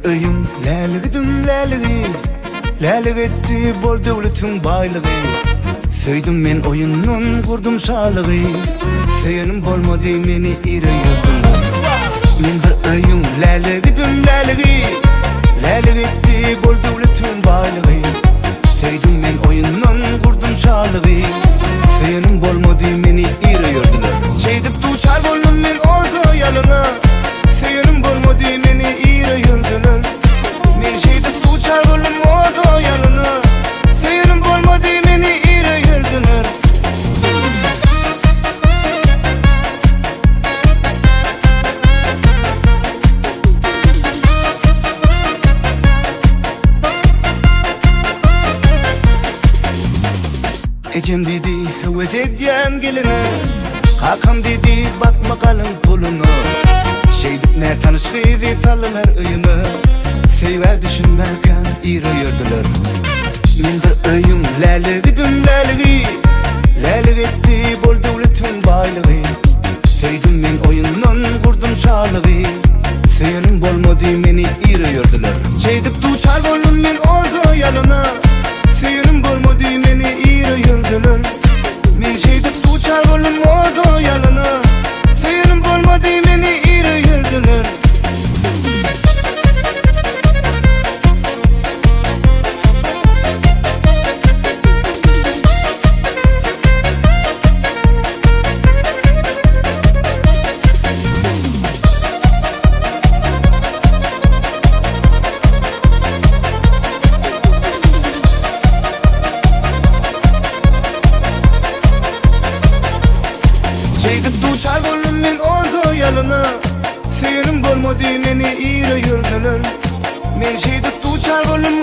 bir öyüm läligi läligi, läligi etdi bol döwletiň baýlygy. Söýdüm men oyunun kurdum şalygy, söýenim bolmady meni ýüregim. Men bir öyüm läligi läligi, läligi etdi bol döwletiň baýlygy. Söýdüm men oyunun kurdum şalygy, söýenim bolmady meni ýüregim. Şeýdip duçar boldum men ozo ýalyna, söýenim bolmady meni ýüregim. Men şeýdip duçar boldum ozo ýalyna, söýenim bolmady meni ýüregim. Ecem dedi höwet edýän gelini, kakam dedi bakma kalın pulunu. Şeýdip ne tanışgyzy salylar öýüme, seýwä düşünmäken ýüregirdiler. Men bir öýüm läligi läligi, läligi etdi bol döwletiň baýlygy. Söýdüm men oyundan kurdum şalygy, söýenim bolmady meni ýüregirdiler. Şeýdip duçar boldum men ozo ýalyna, söýenim bolmady meni ýüregirdiler. Men şeýdip duçar boldum ozo ýalyna, söýenim bolmady meni ýüregirdiler. Şeýdip duçar boldum men ozo ýalyna, söýenim bolmady meni ýüregirdiler. Men şeýdip duçar boldum